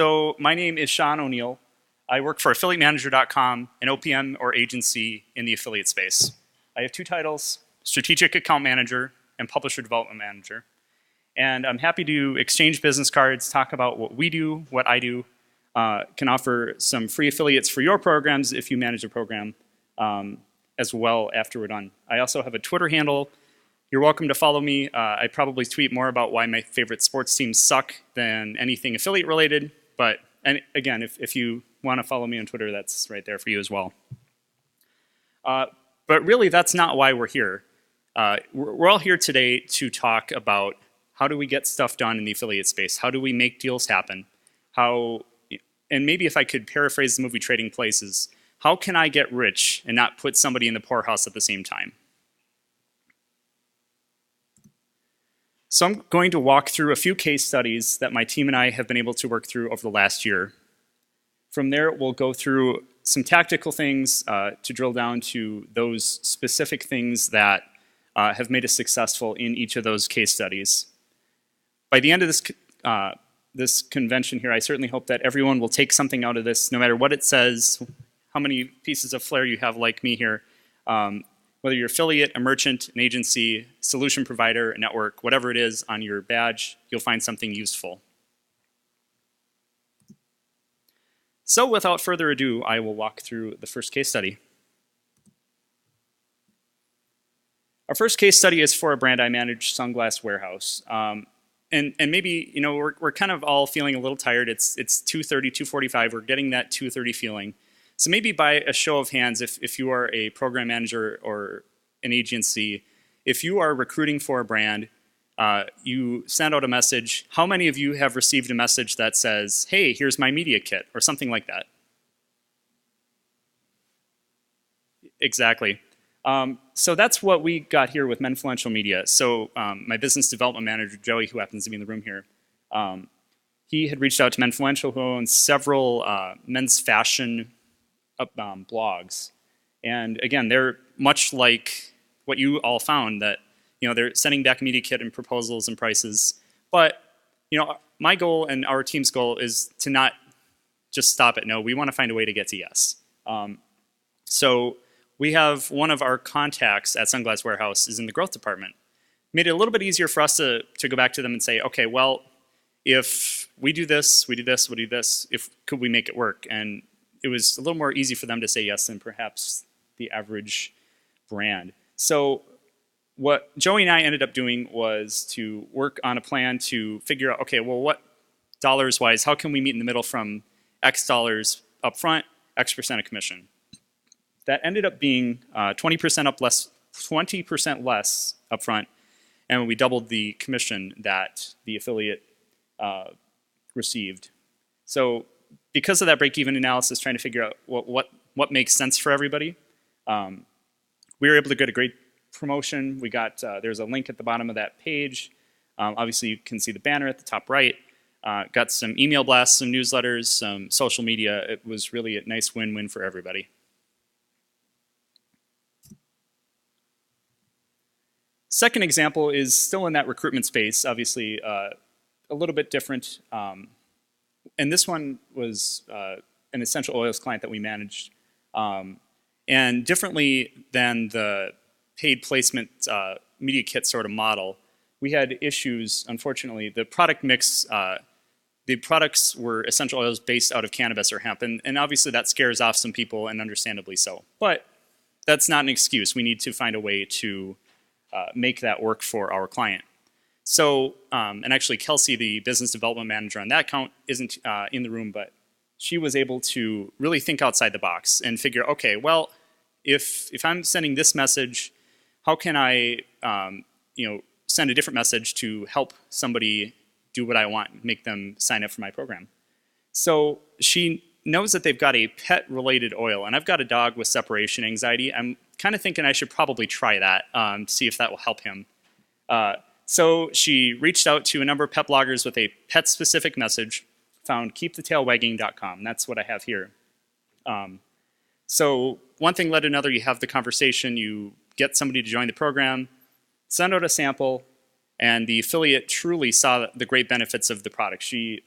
So my name is Sean O'Neill. I work for AffiliateManager.com, an OPM or agency in the affiliate space. I have two titles, Strategic Account Manager and Publisher Development Manager. And I'm happy to exchange business cards, talk about what we do, what I do, can offer some free affiliates for your programs if you manage a program as well after we're done. I also have a Twitter handle. You're welcome to follow me. I probably tweet more about why my favorite sports teams suck than anything affiliate related. But and again, if you want to follow me on Twitter, that's right there for you as well. But really, that's not why we're here. We're all here today to talk about how do we get stuff done in the affiliate space? How do we make deals happen? How, and maybe if I could paraphrase the movie Trading Places, how can I get rich and not put somebody in the poorhouse at the same time? So I'm going to walk through a few case studies that my team and I have been able to work through over the last year. From there, we'll go through some tactical things to drill down to those specific things that have made us successful in each of those case studies. By the end of this convention here, I certainly hope that everyone will take something out of this, no matter what it says, how many pieces of flair you have like me here. Whether you're affiliate, a merchant, an agency, solution provider, a network, whatever it is on your badge, you'll find something useful. So without further ado, I will walk through the first case study. Our first case study is for a brand I manage, Sunglass Warehouse. And maybe, we're kind of all feeling a little tired. It's 2:30, 2:45. We're getting that 2:30 feeling. So maybe by a show of hands, if you are a program manager or an agency, if you are recruiting for a brand, you send out a message. How many of you have received a message that says, hey, here's my media kit, or something like that? Exactly. So that's what we got here with Menfluential Media. So my business development manager, Joey, who happens to be in the room here, he had reached out to Menfluential, who owns several men's fashion blogs. And again, they're much like what you all found, that they're sending back media kit and proposals and prices. But my goal and our team's goal is to not just stop at no. We want to find a way to get to yes. So we have one of our contacts at Sunglass Warehouse is in the growth department. Made it a little bit easier for us to go back to them and say, okay, well, if we do this, we do this, we do this, could we make it work? And it was a little more easy for them to say yes than perhaps the average brand. So what Joey and I ended up doing was to work on a plan to figure out, okay, well, what dollars-wise, how can we meet in the middle from X dollars up front, X% of commission? That ended up being 20% less up front, and we doubled the commission that the affiliate received. So because of that break-even analysis, trying to figure out what makes sense for everybody, we were able to get a great promotion. We got, there's a link at the bottom of that page. Obviously, you can see the banner at the top right. Got some email blasts, some newsletters, some social media. It was really a nice win-win for everybody. Second example is still in that recruitment space, obviously a little bit different. And this one was an essential oils client that we managed. And differently than the paid placement media kit sort of model, we had issues, unfortunately. The product mix, the products were essential oils based out of cannabis or hemp. And obviously that scares off some people, and understandably so. But that's not an excuse. We need to find a way to make that work for our client. So, and actually Kelsey, the business development manager on that account, isn't in the room, but she was able to really think outside the box and figure, okay, well, if I'm sending this message, how can I send a different message to help somebody do what I want, make them sign up for my program? So she knows that they've got a pet-related oil, and I've got a dog with separation anxiety. I'm kind of thinking I should probably try that to see if that will help him. So she reached out to a number of pet bloggers with a pet-specific message, found keepthetailwagging.com. That's what I have here. So one thing led to another. You have the conversation, you get somebody to join the program, send out a sample, and the affiliate truly saw the great benefits of the product. She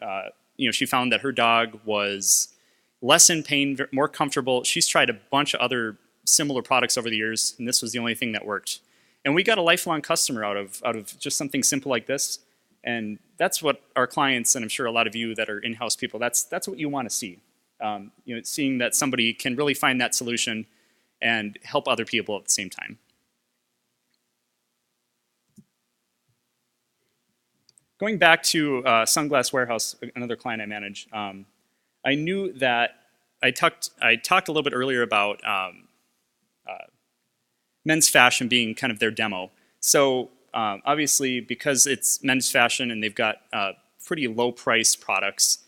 she found that her dog was less in pain, more comfortable. She's tried a bunch of other similar products over the years, and this was the only thing that worked. And we got a lifelong customer out of just something simple like this. And that's what our clients, and I'm sure a lot of you that are in-house people, that's what you want to see. Seeing that somebody can really find that solution and help other people at the same time. Going back to Sunglass Warehouse, another client I manage, I knew that I talked a little bit earlier about men's fashion being kind of their demo. So obviously, because it's men's fashion and they've got pretty low price products,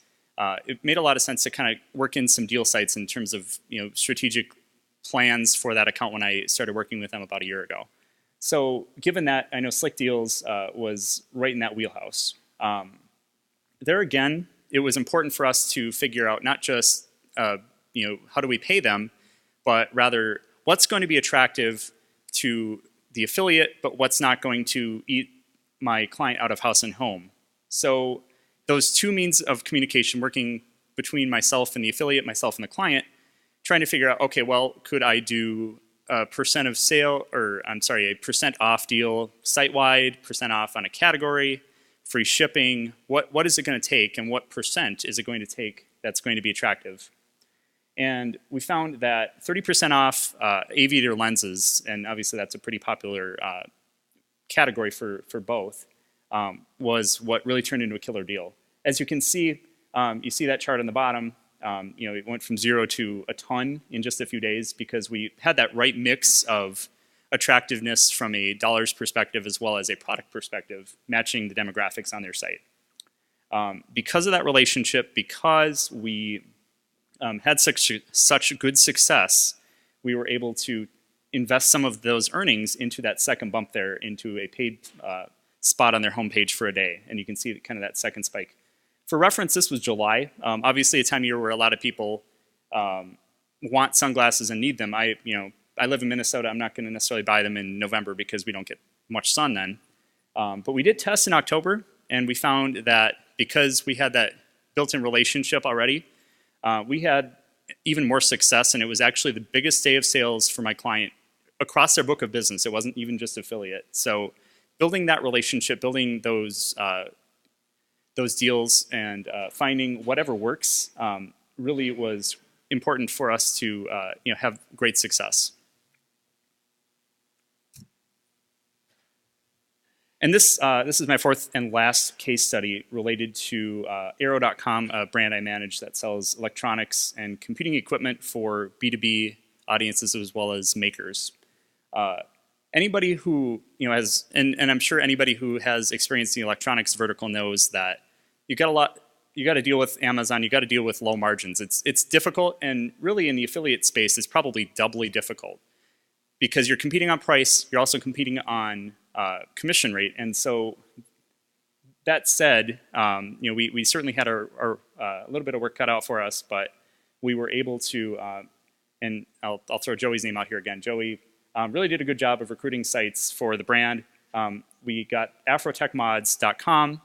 it made a lot of sense to kind of work in some deal sites in terms of strategic plans for that account when I started working with them about a year ago. So given that, I know Slick Deals was right in that wheelhouse. There again, it was important for us to figure out not just how do we pay them, but rather what's going to be attractive to the affiliate, but what's not going to eat my client out of house and home. So those two means of communication working between myself and the affiliate, myself and the client, trying to figure out, okay, well, could I do a percent of sale, or I'm sorry, a percent off deal site-wide, percent off on a category, free shipping, what is it going to take and what percent is it going to take that's going to be attractive? And we found that 30% off aviator lenses, and obviously that's a pretty popular category for both, was what really turned into a killer deal. As you can see, you see that chart on the bottom, it went from 0 to a ton in just a few days because we had that right mix of attractiveness from a dollars perspective as well as a product perspective, matching the demographics on their site. Because of that relationship, because we had such good success, we were able to invest some of those earnings into that second bump there, into a paid spot on their homepage for a day. And you can see kind of that second spike. For reference, this was July. Obviously a time of year where a lot of people want sunglasses and need them. I live in Minnesota. I'm not going to necessarily buy them in November because we don't get much sun then. But we did test in October, and we found that because we had that built-in relationship already, we had even more success, and it was actually the biggest day of sales for my client across their book of business. It wasn't even just affiliate. So building that relationship, building those deals, and finding whatever works really was important for us to have great success. And this is my fourth and last case study related to Arrow.com, a brand I manage that sells electronics and computing equipment for B2B audiences as well as makers. Anybody who has, and I'm sure anybody who has experienced the electronics vertical knows that you got to deal with Amazon, you got to deal with low margins. It's difficult, and really in the affiliate space, it's probably doubly difficult because you're competing on price, you're also competing on commission rate. And so that said, we certainly had a little bit of work cut out for us, but we were able to, and I'll throw Joey's name out here again. Joey really did a good job of recruiting sites for the brand. We got afrotechmods.com,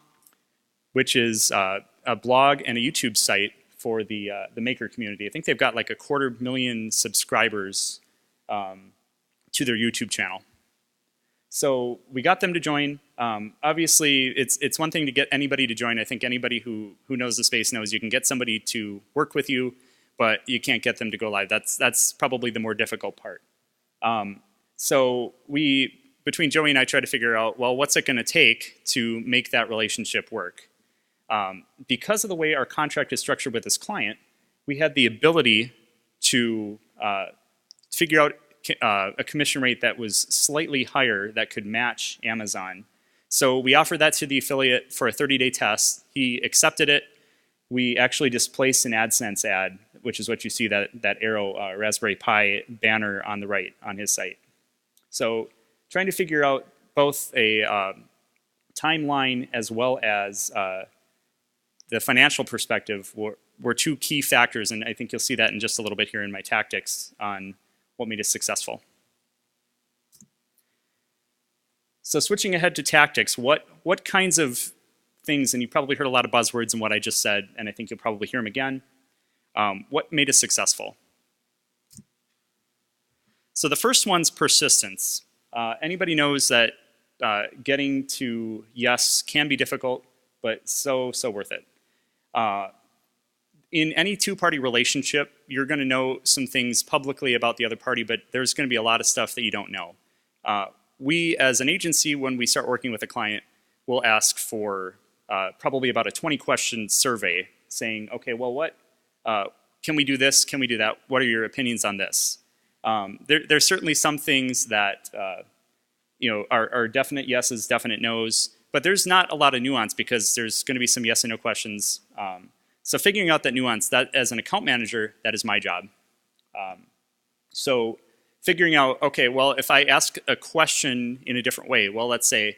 which is a blog and a YouTube site for the maker community. I think they've got like 250,000 subscribers to their YouTube channel. So we got them to join. Obviously, it's one thing to get anybody to join. I think anybody who knows the space knows you can get somebody to work with you, but you can't get them to go live. That's probably the more difficult part. So between Joey and I, tried to figure out, well, what's it going to take to make that relationship work? Because of the way our contract is structured with this client, we had the ability to figure out a commission rate that was slightly higher that could match Amazon. So we offered that to the affiliate for a 30-day test. He accepted it. We actually displaced an AdSense ad, which is what you see, that Arrow Raspberry Pi banner on the right on his site. So trying to figure out both a timeline as well as the financial perspective were two key factors, and I think you'll see that in just a little bit here in my tactics on what made us successful. So switching ahead to tactics, what kinds of things, and you probably heard a lot of buzzwords in what I just said, and I think you'll probably hear them again. What made us successful? So the first one's persistence. Anybody knows that getting to yes can be difficult, but so worth it. In any two-party relationship, you're going to know some things publicly about the other party, but there's going to be a lot of stuff that you don't know. We, as an agency, when we start working with a client, will ask for probably about a 20-question survey saying, okay, well, what can we do this? Can we do that? What are your opinions on this? There's certainly some things that are definite yeses, definite nos, but there's not a lot of nuance because there's going to be some yes and no questions. So figuring out that nuance, that as an account manager, that is my job. So figuring out, okay, well, if I ask a question in a different way, well, let's say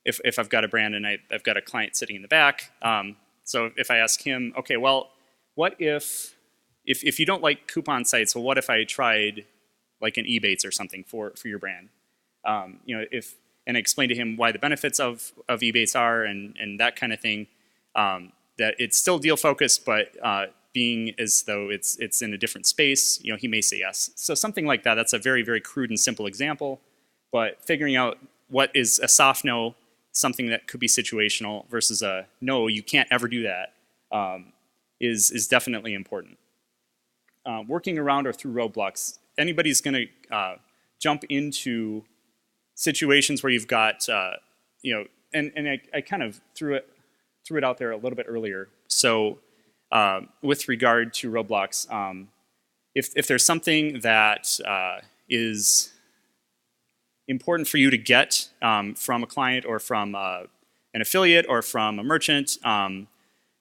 if I've got a brand and I've got a client sitting in the back, so if I ask him, okay, well, what if you don't like coupon sites, well, what if I tried like an Ebates or something for your brand? And I explain to him why the benefits of Ebates are and that kind of thing. That it's still deal focused, but being as though it's in a different space, he may say yes. So something like that. That's a very, very crude and simple example, but figuring out what is a soft no, something that could be situational, versus a no, you can't ever do that, is definitely important. Working around or through roadblocks. Anybody's going to jump into situations where you've got, and I kind of threw it out there a little bit earlier. So with regard to roadblocks, if there's something that is important for you to get from a client or from an affiliate or from a merchant,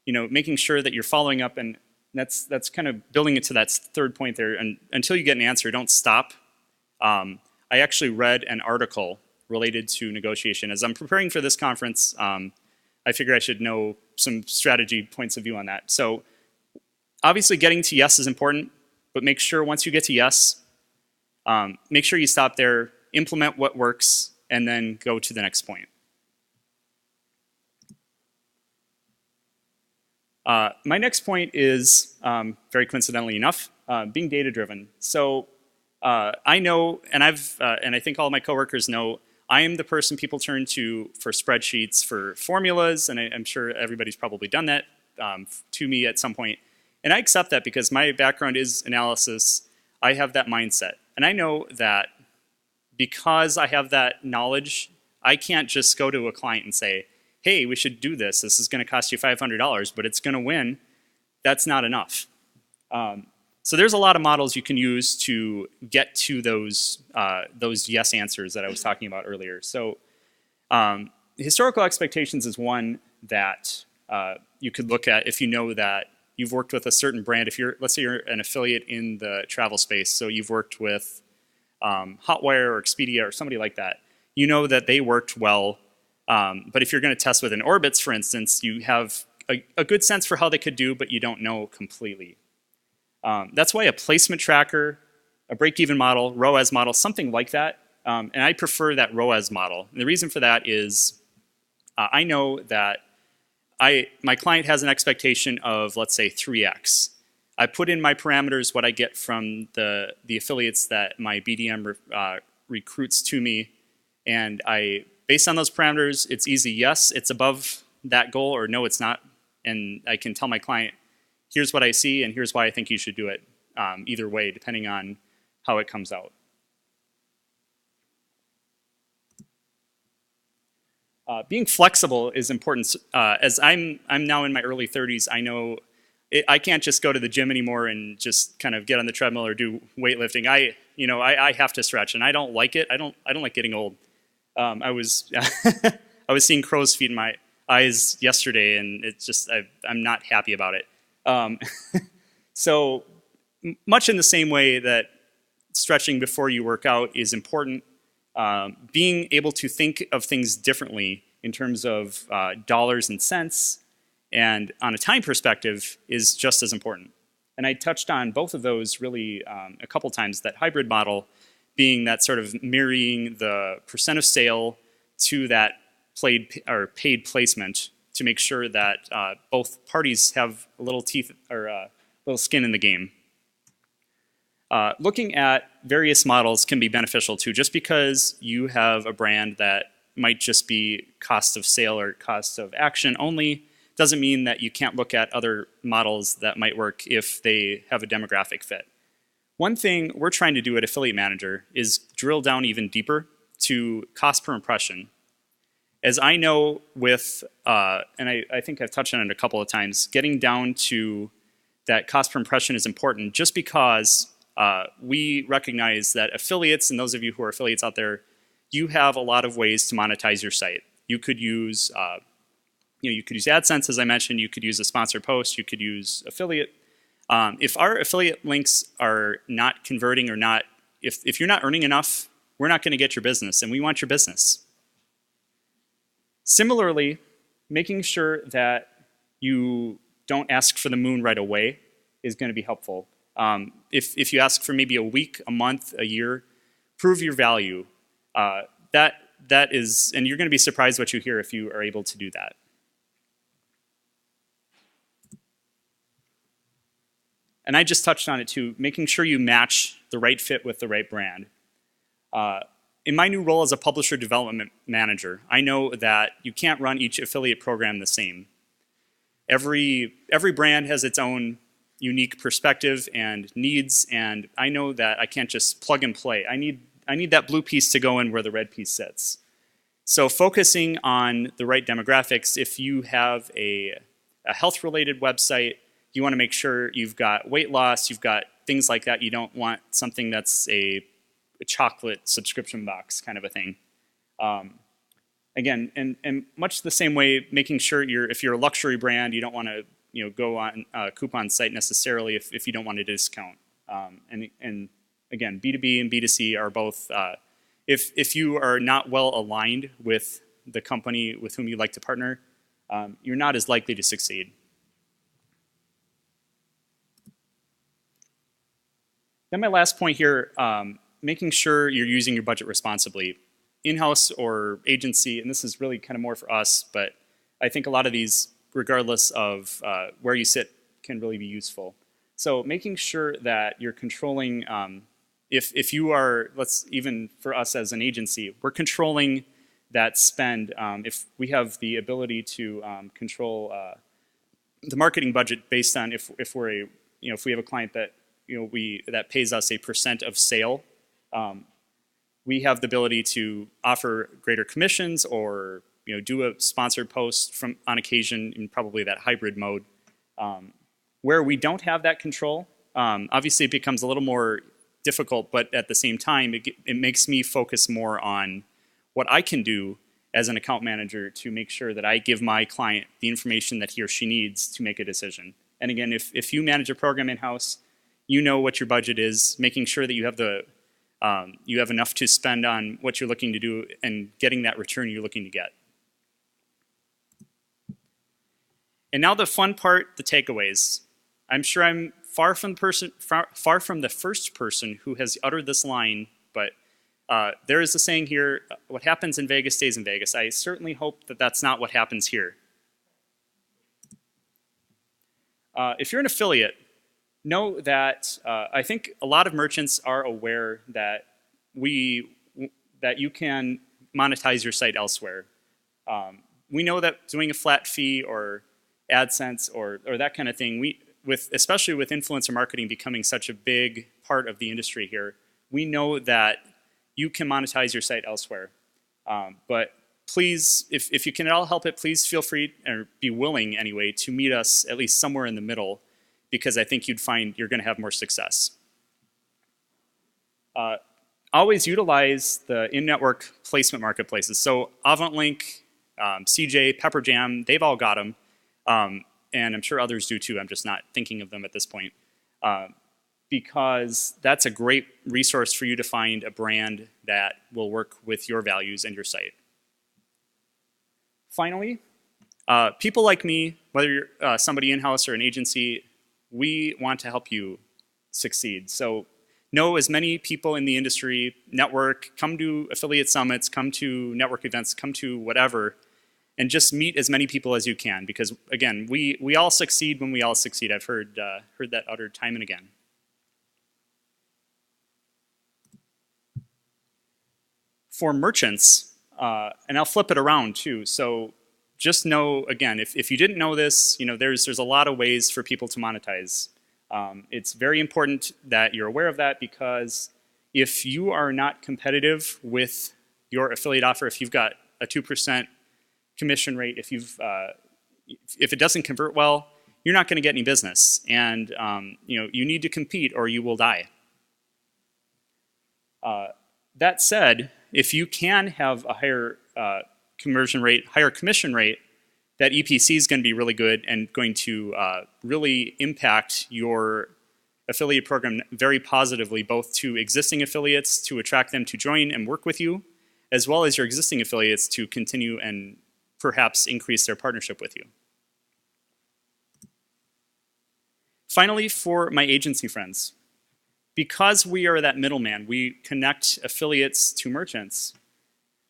making sure that you're following up, and that's kind of building it to that third point there. And until you get an answer, don't stop. I actually read an article related to negotiation. As I'm preparing for this conference, I figure I should know some strategy points of view on that. So obviously getting to yes is important, but make sure once you get to yes, make sure you stop there, implement what works, and then go to the next point. My next point is, very coincidentally enough, being data-driven. So I know, and I think all of my coworkers know, I am the person people turn to for spreadsheets, for formulas, and I'm sure everybody's probably done that to me at some point. And I accept that because my background is analysis. I have that mindset. And I know that because I have that knowledge, I can't just go to a client and say, hey, we should do this. This is going to cost you $500, but it's going to win. That's not enough. So there's a lot of models you can use to get to those yes answers that I was talking about earlier. So historical expectations is one that you could look at if you know that you've worked with a certain brand. Let's say you're an affiliate in the travel space, so you've worked with Hotwire or Expedia or somebody like that. You know that they worked well, but if you're going to test with an Orbitz, for instance, you have a good sense for how they could do, but you don't know completely. That's why a placement tracker, a break-even model, ROAS model, something like that, and I prefer that ROAS model. And the reason for that is I know that my client has an expectation of, let's say, 3x. I put in my parameters, what I get from the affiliates that my BDM recruits to me, and based on those parameters, it's easy, yes, it's above that goal, or no, it's not. And I can tell my client, here's what I see, and here's why I think you should do it, either way, depending on how it comes out. Being flexible is important. As I'm now in my early 30s, I know I can't just go to the gym anymore and just kind of get on the treadmill or do weightlifting. I have to stretch, and I don't like it. I don't like getting old. I was I was seeing crow's feet in my eyes yesterday, and it's just I'm not happy about it. So much in the same way that stretching before you work out is important, being able to think of things differently in terms of dollars and cents and on a time perspective is just as important. And I touched on both of those really a couple times, that hybrid model being that sort of marrying the percent of sale to that paid placement to make sure that both parties have a little teeth or little skin in the game. Looking at various models can be beneficial too. Just because you have a brand that might just be cost of sale or cost of action only doesn't mean that you can't look at other models that might work if they have a demographic fit. One thing we're trying to do at Affiliate Manager is drill down even deeper to cost per impression. As I know with, and I think I've touched on it a couple of times, getting down to that cost per impression is important just because we recognize that affiliates, and those of you who are affiliates out there, you have a lot of ways to monetize your site. You could use, you could use AdSense, as I mentioned. You could use a sponsored post. You could use affiliate. If our affiliate links are not converting or not, if you're not earning enough, we're not going to get your business, and we want your business. Similarly, making sure that you don't ask for the moon right away is going to be helpful. If you ask for maybe a week, a month, a year, prove your value. That is, and you're going to be surprised what you hear if you are able to do that. And I just touched on it too, making sure you match the right fit with the right brand. In my new role as a publisher development manager, I know that you can't run each affiliate program the same. Every brand has its own unique perspective and needs, and I know that I can't just plug and play. I need that blue piece to go in where the red piece sits. So focusing on the right demographics, if you have a health-related website, you want to make sure you've got weight loss, you've got things like that. You don't want something that's a chocolate subscription box kind of a thing. Again, and much the same way, making sure if you're a luxury brand, you don't want to go on a coupon site necessarily if you don't want a discount. And again, B2B and B2C are both, if you are not well aligned with the company with whom you'd like to partner, you're not as likely to succeed. Then my last point here, making sure you're using your budget responsibly. In-house or agency, and this is really kind of more for us, but I think a lot of these, regardless of where you sit, can really be useful. So making sure that you're controlling, if you are, even for us as an agency, we're controlling that spend. If we have the ability to control the marketing budget based on if we have a client that that pays us a % of sale, we have the ability to offer greater commissions or do a sponsored post on occasion in probably that hybrid mode. Where we don't have that control, obviously it becomes a little more difficult, but at the same time, it makes me focus more on what I can do as an account manager to make sure that I give my client the information that he or she needs to make a decision. And again, if you manage a program in-house, you know what your budget is, making sure that you have enough to spend on what you're looking to do and getting that return you're looking to get. And now the fun part, the takeaways. I'm sure I'm far from the first person who has uttered this line, but there is a saying here, what happens in Vegas stays in Vegas. I certainly hope that that's not what happens here. If you're an affiliate, know that I think a lot of merchants are aware that that you can monetize your site elsewhere. We know that doing a flat fee or AdSense or that kind of thing, especially with influencer marketing becoming such a big part of the industry here, we know that you can monetize your site elsewhere. But please, if you can at all help it, please feel free, or be willing anyway, to meet us at least somewhere in the middle, because I think you'd find you're going to have more success. Always utilize the in-network placement marketplaces. So AvantLink, CJ, Pepperjam, they've all got them. And I'm sure others do too. I'm just not thinking of them at this point. Because that's a great resource for you to find a brand that will work with your values and your site. Finally, people like me, whether you're somebody in-house or an agency, we want to help you succeed. So know as many people in the industry, network, come to affiliate summits, come to network events, come to whatever, And just meet as many people as you can, because again, we all succeed when we all succeed. I've heard that uttered time and again. For merchants, and I'll flip it around too. So just know, again, if you didn't know this, there's a lot of ways for people to monetize. It's very important that you're aware of that, because if you are not competitive with your affiliate offer, if you've got a 2% commission rate, if it doesn't convert well, you're not going to get any business, and you need to compete or you will die. That said, if you can have a higher conversion rate, higher commission rate, that EPC is going to be really good and going to really impact your affiliate program very positively, both to existing affiliates to attract them to join and work with you, as well as your existing affiliates to continue and perhaps increase their partnership with you. Finally, for my agency friends, because we are that middleman, we connect affiliates to merchants.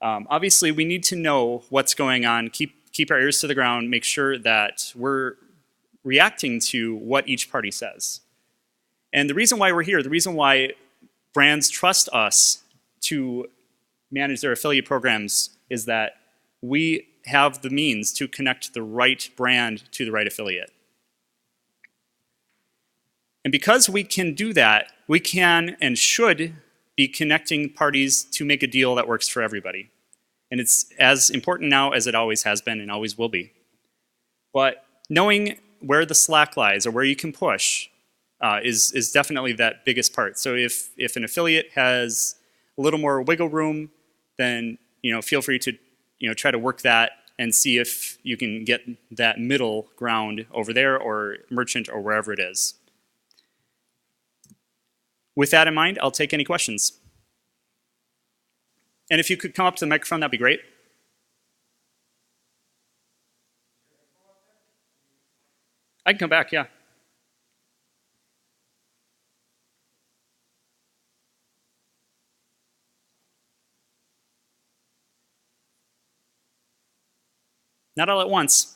Obviously, we need to know what's going on, keep our ears to the ground, make sure that we're reacting to what each party says. And the reason why we're here, the reason why brands trust us to manage their affiliate programs, is that we have the means to connect the right brand to the right affiliate. And because we can do that, we can and should be connecting parties to make a deal that works for everybody. And it's as important now as it always has been and always will be. But knowing where the slack lies or where you can push is definitely that biggest part. So if an affiliate has a little more wiggle room, then feel free to try to work that and see if you can get that middle ground over there or merchant or wherever it is. With that in mind, I'll take any questions. And if you could come up to the microphone, that'd be great. I can come back, yeah. Not all at once.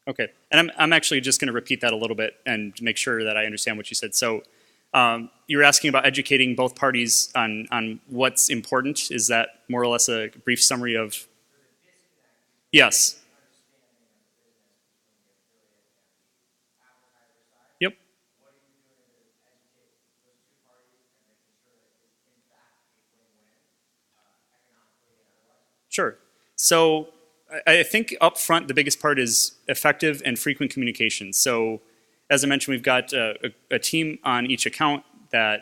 Okay, and I'm actually just going to repeat that a little bit and make sure that I understand what you said. So you're asking about educating both parties on what's important. Is that more or less a brief summary of? Yes. Yep. Sure. So I think up front, the biggest part is effective and frequent communication. So as I mentioned, we've got a team on each account that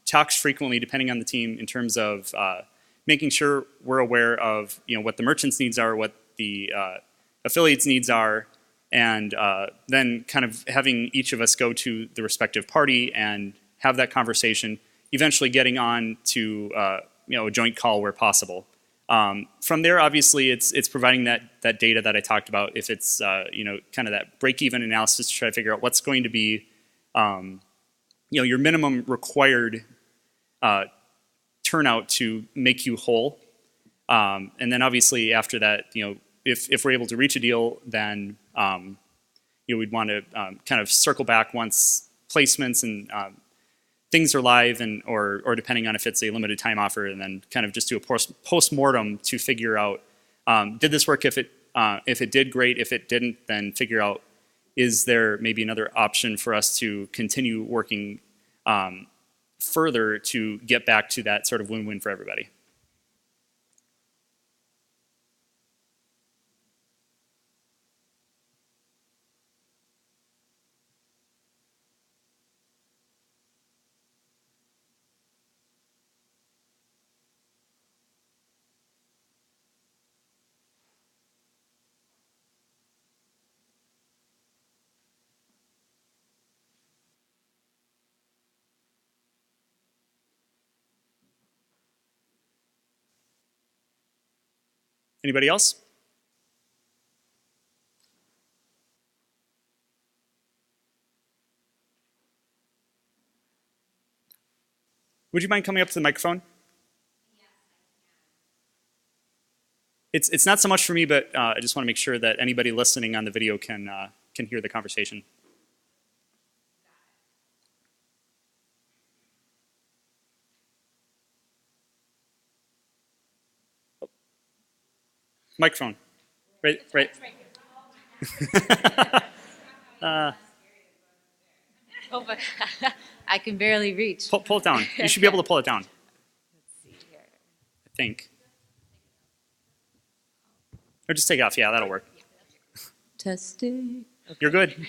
talks frequently, depending on the team, in terms of making sure we're aware of what the merchant's needs are, what the affiliates' needs are, and then kind of having each of us go to the respective party and have that conversation, eventually getting on to a joint call where possible. From there, obviously, it's providing that data that I talked about. If it's kind of that break-even analysis to try to figure out what's going to be your minimum required turnout to make you whole, and then obviously after that, if we're able to reach a deal, then we'd want to kind of circle back once placements and things are live, and or depending on if it's a limited time offer, and then kind of just do a post-mortem to figure out, did this work? If it did, great. If it didn't, then figure out, is there maybe another option for us to continue working further to get back to that sort of win-win for everybody. Anybody else? Would you mind coming up to the microphone? It's not so much for me, but I just want to make sure that anybody listening on the video can hear the conversation. Oh. Microphone. Right. Oh, but I can barely reach. Pull it down. You should be able to pull it down. Let's see here. I think. Or just take it off. Yeah, that'll work. Testing. Okay. You're good.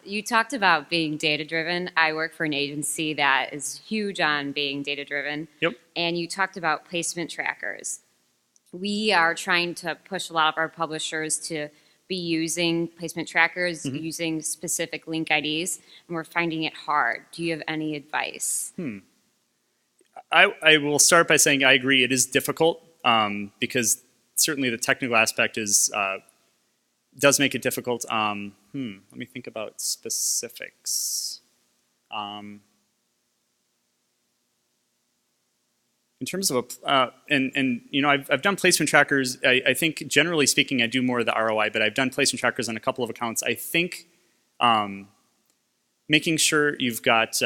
You talked about being data-driven. I work for an agency that is huge on being data-driven. Yep. And you talked about placement trackers. We are trying to push a lot of our publishers to be using placement trackers, using specific link IDs, and we're finding it hard. Do you have any advice? I will start by saying I agree it is difficult because certainly the technical aspect does make it difficult. Let me think about specifics. In terms of I've done placement trackers. I think generally speaking, I do more of the ROI, but I've done placement trackers on a couple of accounts. I think making sure you've got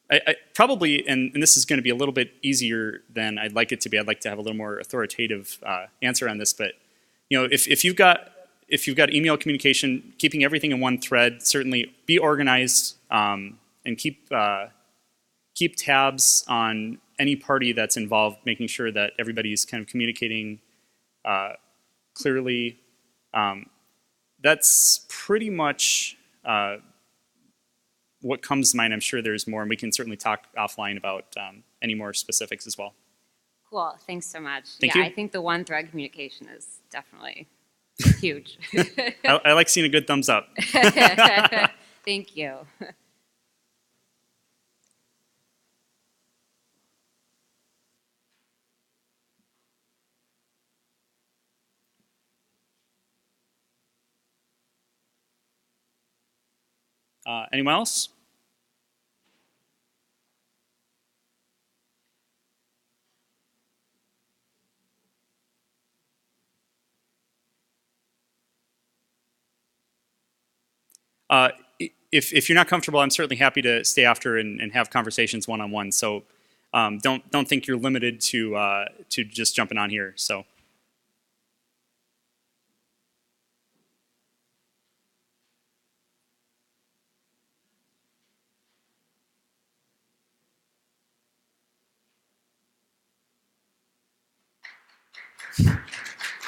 I probably, and this is going to be a little bit easier than I'd like it to be. I'd like to have a little more authoritative answer on this, but if you've got email communication, keeping everything in one thread, certainly be organized and keep tabs on any party that's involved, making sure that everybody's kind of communicating clearly. That's pretty much what comes to mind. I'm sure there's more, and we can certainly talk offline about any more specifics as well. Cool, thanks so much. Thank you. I think the one thread communication is definitely huge. I like seeing a good thumbs up. Thank you. Anyone else? If you're not comfortable, I'm certainly happy to stay after and have conversations one-on-one. So don't think you're limited to just jumping on here. So.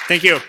Thank you.